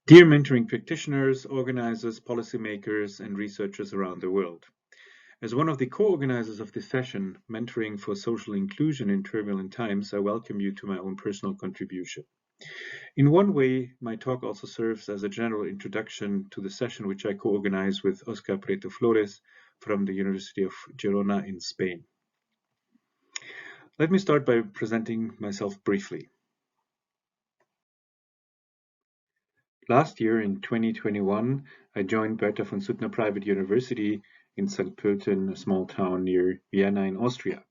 Dear mentoring practitioners, organizers, policymakers, and researchers around the world. As one of the co-organizers of this session, Mentoring for Social Inclusion in Turbulent Times, I welcome you to my own personal contribution. In one way, my talk also serves as a general introduction to the session which I co-organize with Òscar Prieto Flores from the University of Girona in Spain. Let me start by presenting myself briefly. Last year, in 2021, I joined Bertha von Suttner Private University in St. Poelten, a small town near Vienna in Austria.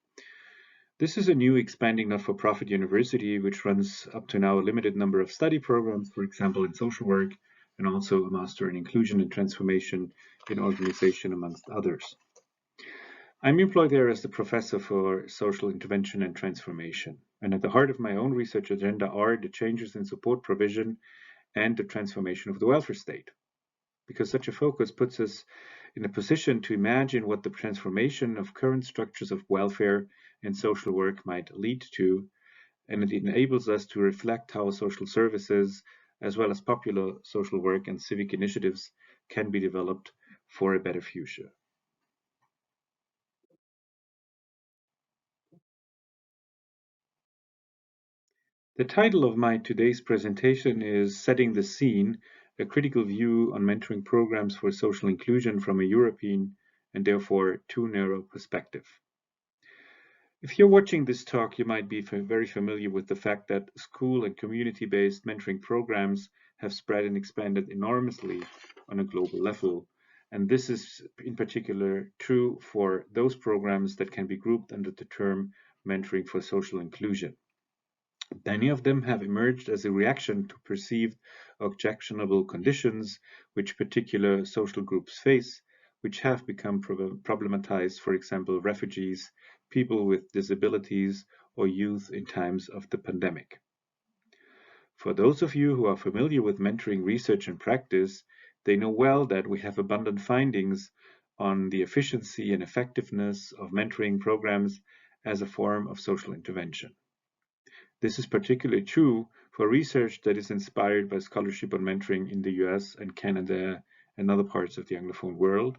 This is a new expanding not-for-profit university which runs up to now a limited number of study programs, for example, in social work, and also a master in inclusion and transformation in organization, amongst others. I'm employed there as the professor for social intervention and transformation. And at the heart of my own research agenda are the changes in support provision and the transformation of the welfare state, because such a focus puts us in a position to imagine what the transformation of current structures of welfare and social work might lead to, and it enables us to reflect how social services, as well as popular social work and civic initiatives, can be developed for a better future. The title of my today's presentation is Setting the Scene, a critical view on mentoring programs for social inclusion from a European and therefore too narrow perspective. If you're watching this talk, you might be very familiar with the fact that school and community-based mentoring programs have spread and expanded enormously on a global level. And this is in particular true for those programs that can be grouped under the term mentoring for social inclusion. Many of them have emerged as a reaction to perceived objectionable conditions which particular social groups face, which have become problematized, for example, refugees, people with disabilities, or youth in times of the pandemic. For those of you who are familiar with mentoring research and practice, they know well that we have abundant findings on the efficiency and effectiveness of mentoring programs as a form of social intervention. This is particularly true for research that is inspired by scholarship on mentoring in the US and Canada and other parts of the Anglophone world.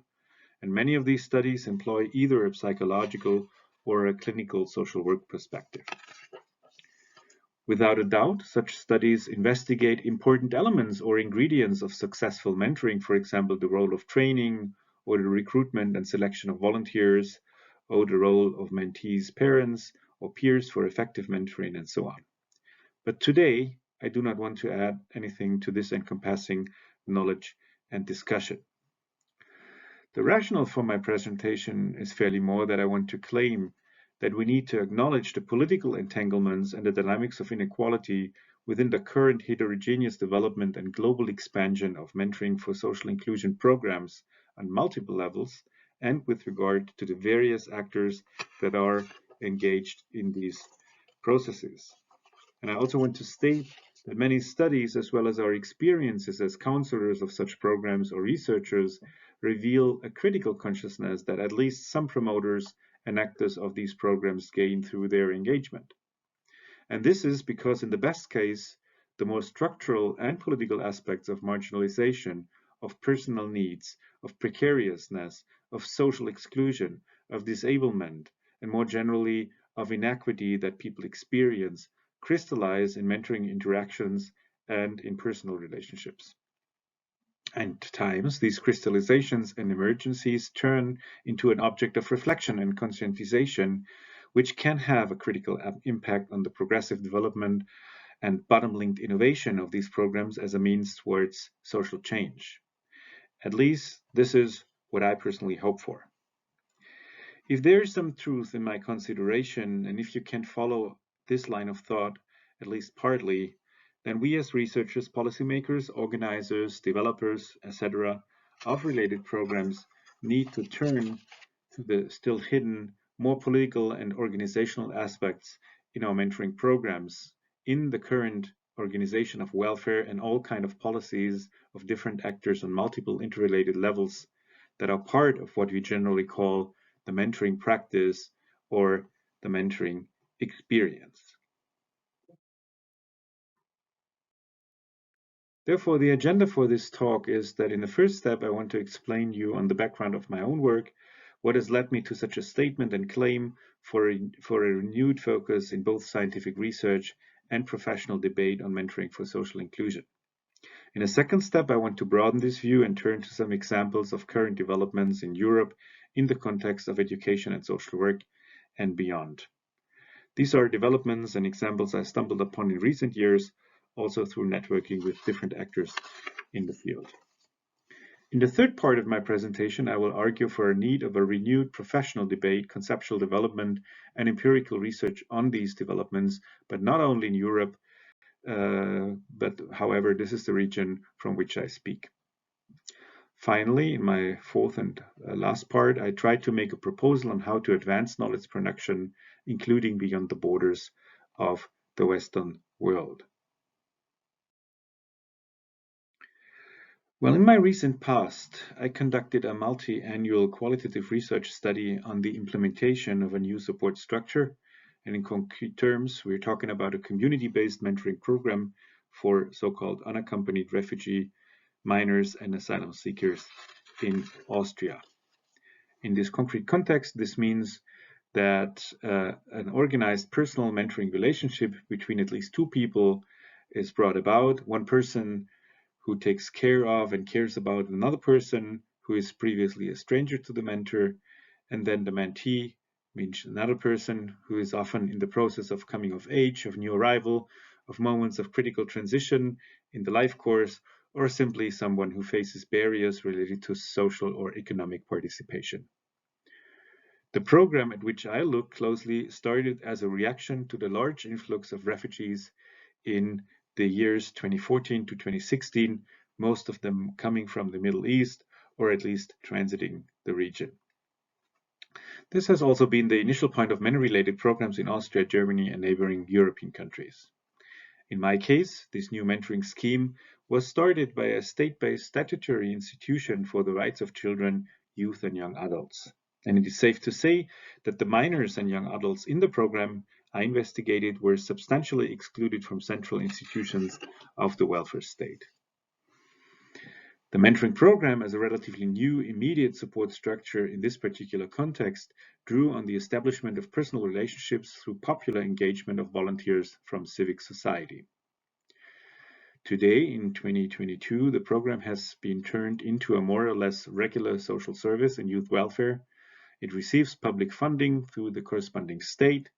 And many of these studies employ either a psychological or a clinical social work perspective. Without a doubt, such studies investigate important elements or ingredients of successful mentoring, for example, the role of training or the recruitment and selection of volunteers, or the role of mentees' parents or peers for effective mentoring, and so on. But today, I do not want to add anything to this encompassing knowledge and discussion. The rationale for my presentation is fairly more that I want to claim that we need to acknowledge the political entanglements and the dynamics of inequality within the current heterogeneous development and global expansion of mentoring for social inclusion programs on multiple levels, and with regard to the various actors that are engaged in these processes. And I also want to state that many studies, as well as our experiences as counselors of such programs or researchers, reveal a critical consciousness that at least some promoters and actors of these programs gain through their engagement. And this is because in the best case, the more structural and political aspects of marginalization, of personal needs, of precariousness, of social exclusion, of disablement, and more generally of inequity that people experience crystallize in mentoring interactions and in personal relationships. And at times, these crystallizations and emergencies turn into an object of reflection and conscientization, which can have a critical impact on the progressive development and bottom-linked innovation of these programs as a means towards social change. At least, this is what I personally hope for. If there is some truth in my consideration, and if you can follow this line of thought, at least partly, then we as researchers, policymakers, organizers, developers, etc., of related programs need to turn to the still hidden, more political and organizational aspects in our mentoring programs, in the current organization of welfare and all kinds of policies of different actors on multiple interrelated levels that are part of what we generally call the mentoring practice or the mentoring experience. Therefore, the agenda for this talk is that in the first step, I want to explain you on the background of my own work, what has led me to such a statement and claim for a renewed focus in both scientific research and professional debate on mentoring for social inclusion. In a second step, I want to broaden this view and turn to some examples of current developments in Europe in the context of education and social work and beyond. These are developments and examples I stumbled upon in recent years, also through networking with different actors in the field. In the third part of my presentation, I will argue for a need of a renewed professional debate, conceptual development, and empirical research on these developments, but not only in Europe, but however, this is the region from which I speak. Finally, in my fourth and last part, I tried to make a proposal on how to advance knowledge production, including beyond the borders of the Western world. Well, in my recent past, I conducted a multi-annual qualitative research study on the implementation of a new support structure. And in concrete terms, we're talking about a community-based mentoring program for so-called unaccompanied refugee minors and asylum seekers in Austria. In this concrete context, this means that an organized personal mentoring relationship between at least two people is brought about. One person who takes care of and cares about another person who is previously a stranger to the mentor, and then the mentee means another person who is often in the process of coming of age, of new arrival, of moments of critical transition in the life course, or simply someone who faces barriers related to social or economic participation. The program at which I look closely started as a reaction to the large influx of refugees in the years 2014 to 2016, most of them coming from the Middle East, or at least transiting the region. This has also been the initial point of many related programs in Austria, Germany, and neighboring European countries. In my case, this new mentoring scheme was started by a state-based statutory institution for the rights of children, youth, and young adults. And it is safe to say that the minors and young adults in the program I investigated were substantially excluded from central institutions of the welfare state. The mentoring program, as a relatively new immediate support structure in this particular context, drew on the establishment of personal relationships through popular engagement of volunteers from civic society. Today, in 2022, the program has been turned into a more or less regular social service in youth welfare. It receives public funding through the corresponding state,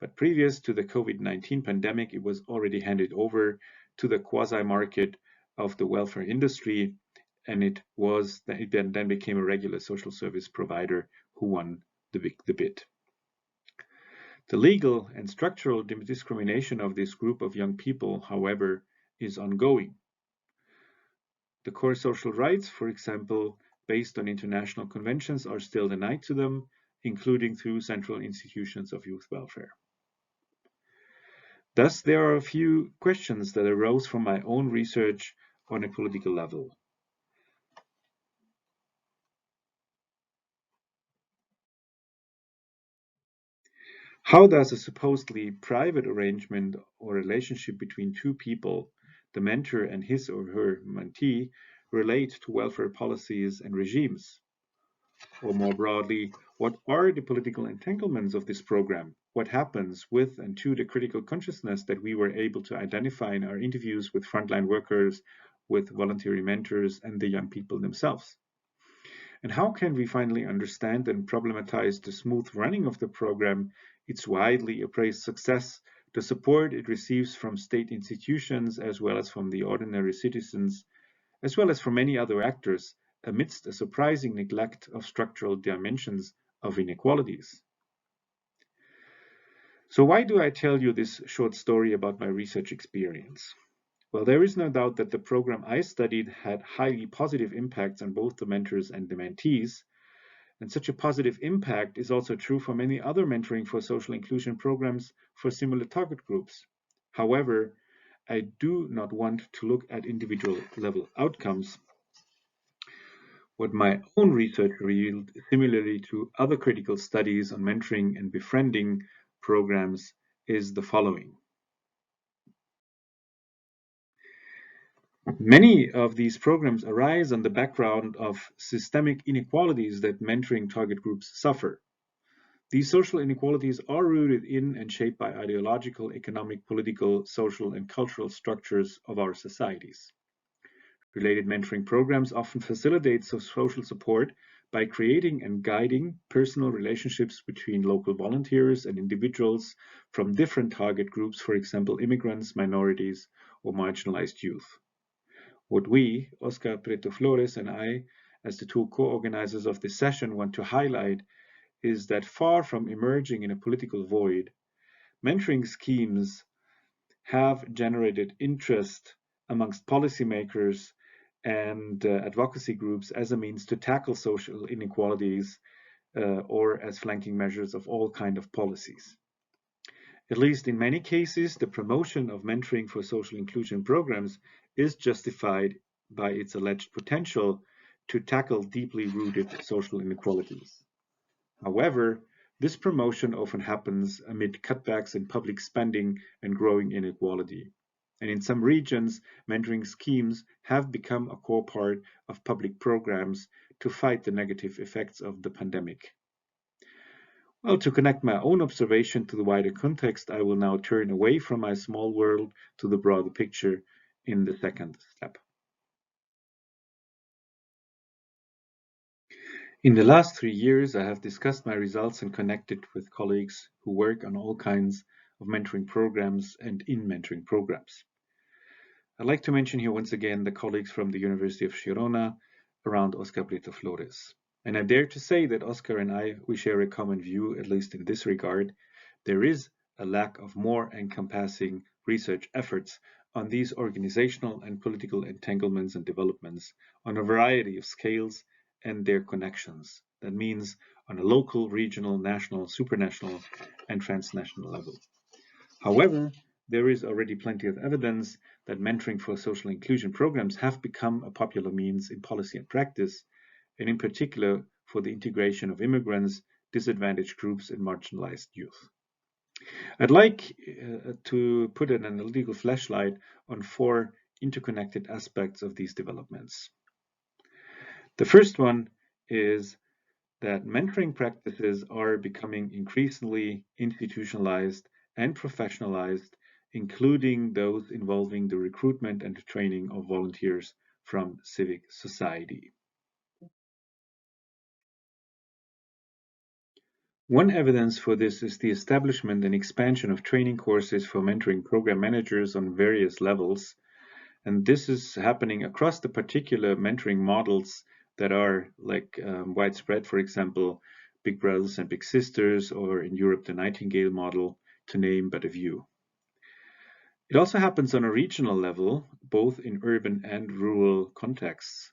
but previous to the COVID-19 pandemic, it was already handed over to the quasi-market of the welfare industry, and it then became a regular social service provider who won the bid. The legal and structural discrimination of this group of young people, however, is ongoing. The core social rights, for example, based on international conventions, are still denied to them, including through central institutions of youth welfare. Thus, there are a few questions that arose from my own research on a political level. How does a supposedly private arrangement or relationship between two people, the mentor and his or her mentee, relate to welfare policies and regimes? Or more broadly, what are the political entanglements of this program? What happens with and to the critical consciousness that we were able to identify in our interviews with frontline workers, with voluntary mentors, and the young people themselves? And how can we finally understand and problematize the smooth running of the program, its widely appraised success, the support it receives from state institutions, as well as from the ordinary citizens, as well as from many other actors, amidst a surprising neglect of structural dimensions of inequalities? So why do I tell you this short story about my research experience? Well, there is no doubt that the program I studied had highly positive impacts on both the mentors and the mentees, and such a positive impact is also true for many other mentoring for social inclusion programs for similar target groups. However, I do not want to look at individual level outcomes. What my own research revealed, similarly to other critical studies on mentoring and befriending programs, is the following. Many of these programs arise on the background of systemic inequalities that mentoring target groups suffer. These social inequalities are rooted in and shaped by ideological, economic, political, social, and cultural structures of our societies. Related mentoring programs often facilitate social support by creating and guiding personal relationships between local volunteers and individuals from different target groups, for example, immigrants, minorities, or marginalized youth. What we, Òscar, Prieto, Flores, and I, as the two co-organizers of this session, want to highlight is that far from emerging in a political void, mentoring schemes have generated interest amongst policymakers and advocacy groups as a means to tackle social inequalities or as flanking measures of all kinds of policies. At least in many cases, the promotion of mentoring for social inclusion programs is justified by its alleged potential to tackle deeply rooted social inequalities. However, this promotion often happens amid cutbacks in public spending and growing inequality. And in some regions, mentoring schemes have become a core part of public programs to fight the negative effects of the pandemic. Well, to connect my own observation to the wider context, I will now turn away from my small world to the broader picture in the second step. In the last 3 years, I have discussed my results and connected with colleagues who work on all kinds of mentoring programs and in mentoring programs. I'd like to mention here once again the colleagues from the University of Girona around Òscar, Prieto, Flores. And I dare to say that Òscar and we share a common view, at least in this regard. There is a lack of more encompassing research efforts on these organizational and political entanglements and developments on a variety of scales and their connections. That means on a local, regional, national, supranational, and transnational level. However, there is already plenty of evidence that mentoring for social inclusion programs have become a popular means in policy and practice, and in particular for the integration of immigrants, disadvantaged groups, and marginalized youth. I'd like to put an analytical flashlight on 4 interconnected aspects of these developments. The first one is that mentoring practices are becoming increasingly institutionalized and professionalized, including those involving the recruitment and training of volunteers from civic society. One evidence for this is the establishment and expansion of training courses for mentoring program managers on various levels, and this is happening across the particular mentoring models that are like widespread, for example, Big Brothers and Big Sisters, or in Europe, the Nightingale model, to name but a few. It also happens on a regional level, both in urban and rural contexts.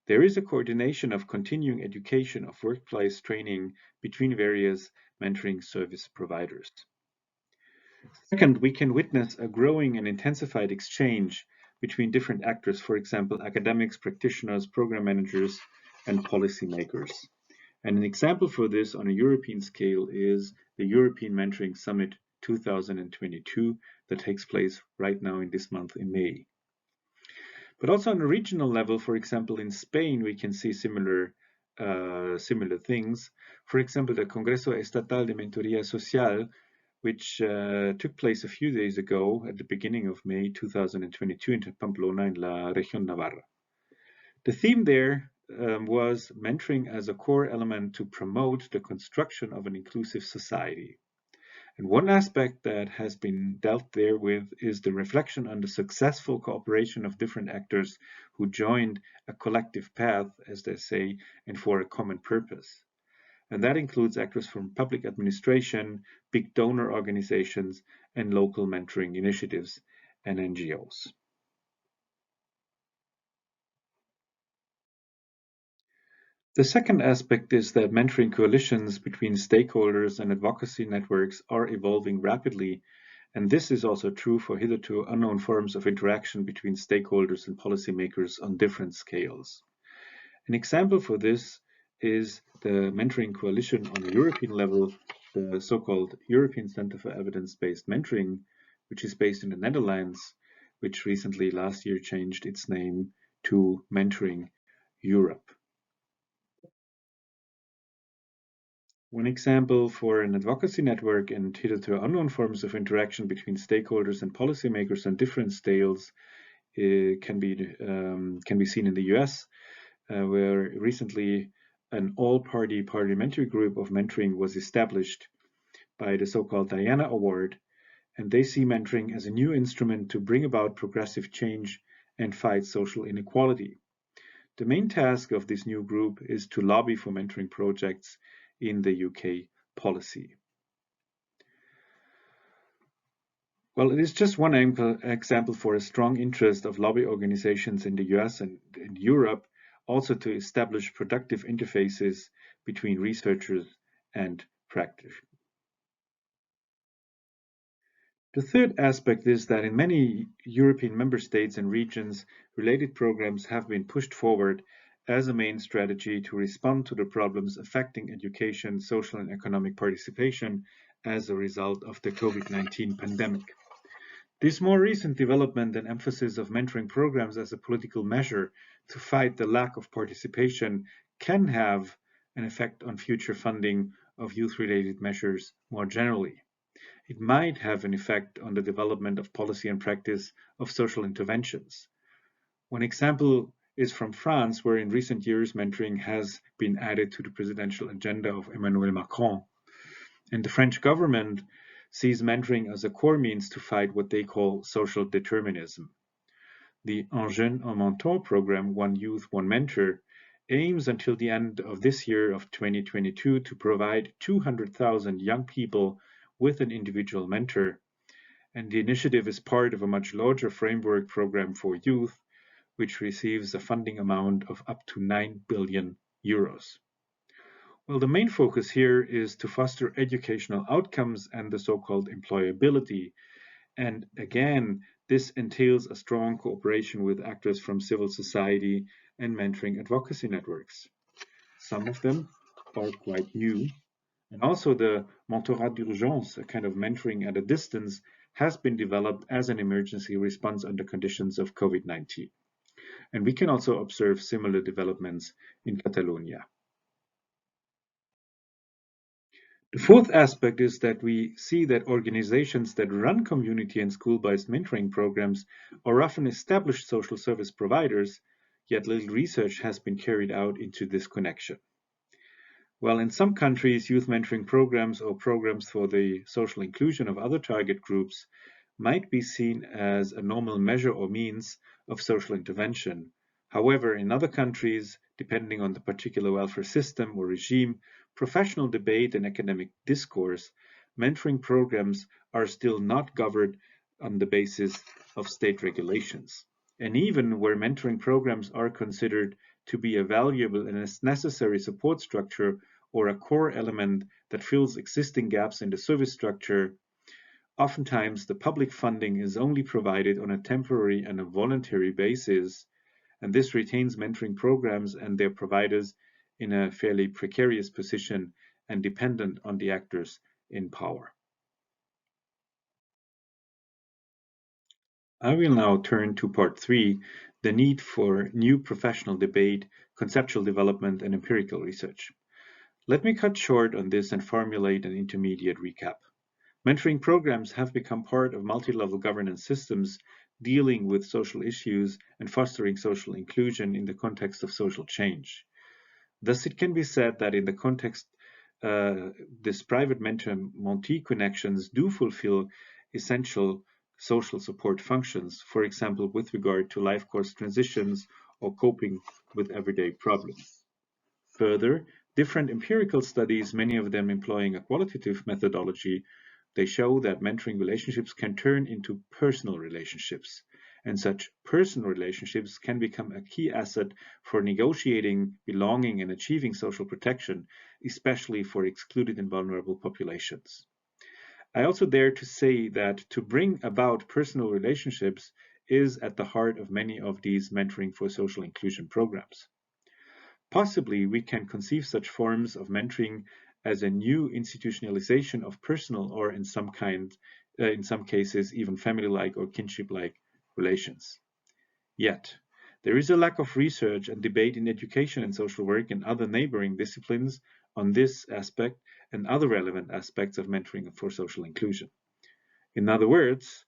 There is a coordination of continuing education of workplace training between various mentoring service providers. Second, we can witness a growing and intensified exchange between different actors, for example, academics, practitioners, program managers, and policymakers. And an example for this on a European scale is the European Mentoring Summit 2022 that takes place right now in this month in May. But also on a regional level, for example, in Spain, we can see similar things. For example, the Congreso Estatal de Mentoría Social, which took place a few days ago at the beginning of May 2022 in Pamplona in La Región Navarra. The theme there was mentoring as a core element to promote the construction of an inclusive society. And one aspect that has been dealt there with is the reflection on the successful cooperation of different actors who joined a collective path, as they say, and for a common purpose. And that includes actors from public administration, big donor organizations, and local mentoring initiatives and NGOs. The second aspect is that mentoring coalitions between stakeholders and advocacy networks are evolving rapidly, and this is also true for hitherto unknown forms of interaction between stakeholders and policymakers on different scales. An example for this is the mentoring coalition on a European level, the so-called European Center for Evidence-Based Mentoring, which is based in the Netherlands, which recently last year changed its name to Mentoring Europe. One example for an advocacy network and hitherto unknown forms of interaction between stakeholders and policymakers on different scales can be seen in the US, where recently an all-party parliamentary group of mentoring was established by the so-called Diana Award, and they see mentoring as a new instrument to bring about progressive change and fight social inequality. The main task of this new group is to lobby for mentoring projects in the UK policy. Well, it is just one example for a strong interest of lobby organizations in the US and in Europe also to establish productive interfaces between researchers and practice. The third aspect is that in many European member states and regions, related programs have been pushed forward as a main strategy to respond to the problems affecting education, social and economic participation as a result of the COVID-19 pandemic. This more recent development and emphasis of mentoring programs as a political measure to fight the lack of participation can have an effect on future funding of youth-related measures more generally. It might have an effect on the development of policy and practice of social interventions. One example is from France, where in recent years mentoring has been added to the presidential agenda of Emmanuel Macron. And the French government sees mentoring as a core means to fight what they call social determinism. The Un Jeune, Un Mentor program, One Youth, One Mentor, aims until the end of this year of 2022 to provide 200,000 young people with an individual mentor. And the initiative is part of a much larger framework program for youth, which receives a funding amount of up to 9 billion euros. Well, the main focus here is to foster educational outcomes and the so-called employability. And again, this entails a strong cooperation with actors from civil society and mentoring advocacy networks. Some of them are quite new. And also the mentorat d'urgence, a kind of mentoring at a distance, has been developed as an emergency response under conditions of COVID-19. And we can also observe similar developments in Catalonia. The fourth aspect is that we see that organizations that run community and school-based mentoring programs are often established social service providers, yet little research has been carried out into this connection. While in some countries, youth mentoring programs or programs for the social inclusion of other target groups might be seen as a normal measure or means of social intervention. However, in other countries, depending on the particular welfare system or regime, professional debate and academic discourse, mentoring programs are still not governed on the basis of state regulations. And even where mentoring programs are considered to be a valuable and necessary support structure or a core element that fills existing gaps in the service structure, oftentimes the public funding is only provided on a temporary and a voluntary basis, and this retains mentoring programs and their providers in a fairly precarious position and dependent on the actors in power. I will now turn to part 3, the need for new professional debate, conceptual development, and empirical research. Let me cut short on this and formulate an intermediate recap. Mentoring programs have become part of multi-level governance systems dealing with social issues and fostering social inclusion in the context of social change. Thus, it can be said that in the context, this private mentor-mentee connections do fulfill essential social support functions, for example, with regard to life course transitions or coping with everyday problems. Further, different empirical studies, many of them employing a qualitative methodology, they show that mentoring relationships can turn into personal relationships, and such personal relationships can become a key asset for negotiating, belonging, and achieving social protection, especially for excluded and vulnerable populations. I also dare to say that to bring about personal relationships is at the heart of many of these mentoring for social inclusion programs. Possibly we can conceive such forms of mentoring as a new institutionalization of personal or in some cases even family-like or kinship-like relations. Yet, there is a lack of research and debate in education and social work and other neighboring disciplines on this aspect and other relevant aspects of mentoring for social inclusion. In other words,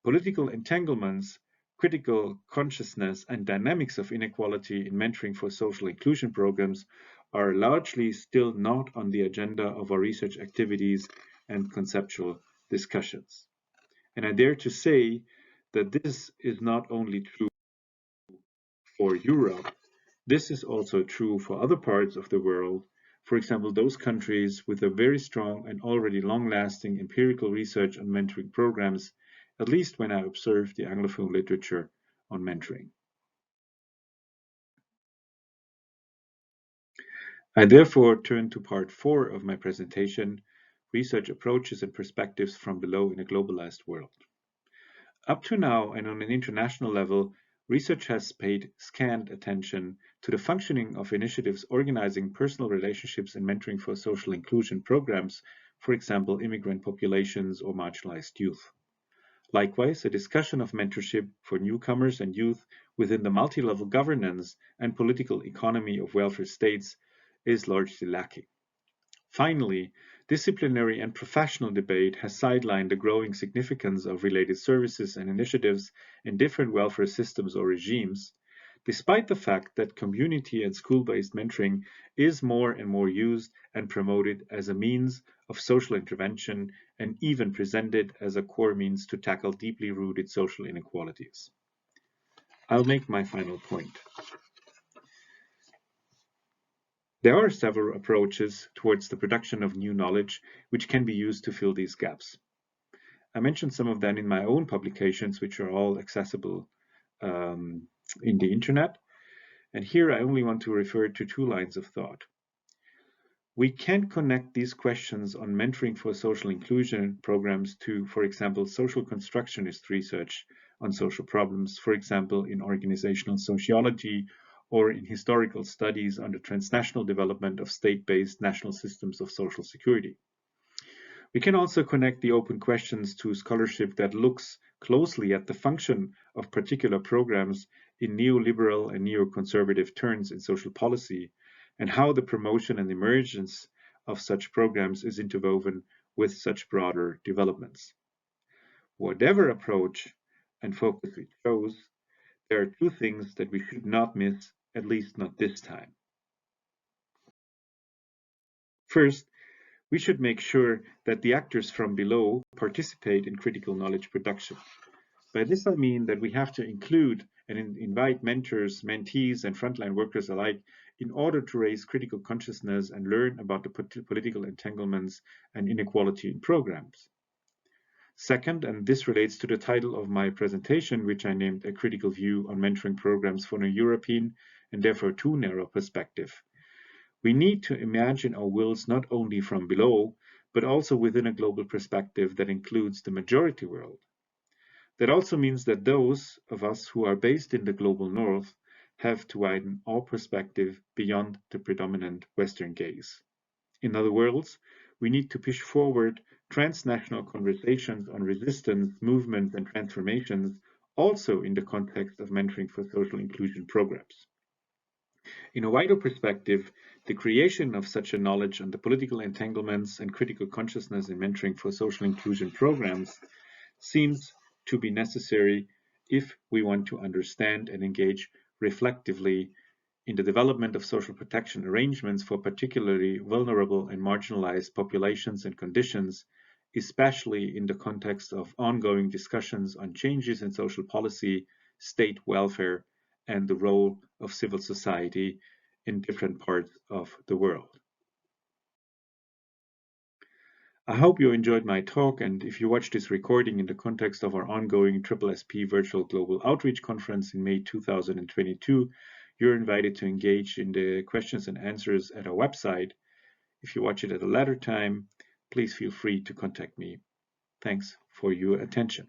political entanglements, critical consciousness, and dynamics of inequality in mentoring for social inclusion programs are largely still not on the agenda of our research activities and conceptual discussions. And I dare to say that this is not only true for Europe, this is also true for other parts of the world. For example, those countries with a very strong and already long-lasting empirical research on mentoring programs, at least when I observe the Anglophone literature on mentoring. I therefore turn to part 4 of my presentation, Research Approaches and Perspectives from Below in a Globalized World. Up to now, and on an international level, research has paid scant attention to the functioning of initiatives organizing personal relationships and mentoring for social inclusion programs, for example, immigrant populations or marginalized youth. Likewise, a discussion of mentorship for newcomers and youth within the multi-level governance and political economy of welfare states is largely lacking. Finally, disciplinary and professional debate has sidelined the growing significance of related services and initiatives in different welfare systems or regimes, despite the fact that community and school-based mentoring is more and more used and promoted as a means of social intervention and even presented as a core means to tackle deeply rooted social inequalities. I'll make my final point. There are several approaches towards the production of new knowledge which can be used to fill these gaps. I mentioned some of them in my own publications, which are all accessible in the internet. And here I only want to refer to 2 lines of thought. We can connect these questions on mentoring for social inclusion programs to, for example, social constructionist research on social problems, for example, in organizational sociology or in historical studies on the transnational development of state-based national systems of social security. We can also connect the open questions to scholarship that looks closely at the function of particular programs in neoliberal and neoconservative turns in social policy, and how the promotion and emergence of such programs is interwoven with such broader developments. Whatever approach and focus we chose, there are 2 things that we should not miss, at least not this time. First, we should make sure that the actors from below participate in critical knowledge production. By this I mean that we have to include and invite mentors, mentees, and frontline workers alike in order to raise critical consciousness and learn about the political entanglements and inequality in programs. Second, and this relates to the title of my presentation, which I named A Critical View on Mentoring Programs from a European and therefore too narrow perspective. We need to imagine our wills not only from below, but also within a global perspective that includes the majority world. That also means that those of us who are based in the global north have to widen our perspective beyond the predominant Western gaze. In other words, we need to push forward transnational conversations on resistance, movements, and transformations, also in the context of mentoring for social inclusion programs. In a wider perspective, the creation of such a knowledge on the political entanglements and critical consciousness in mentoring for social inclusion programs seems to be necessary if we want to understand and engage reflectively in the development of social protection arrangements for particularly vulnerable and marginalized populations and conditions, especially in the context of ongoing discussions on changes in social policy, state welfare, and the role of civil society in different parts of the world. I hope you enjoyed my talk, and if you watch this recording in the context of our ongoing SSSP Virtual Global Outreach Conference in May 2022, you're invited to engage in the questions and answers at our website. If you watch it at a later time, please feel free to contact me. Thanks for your attention.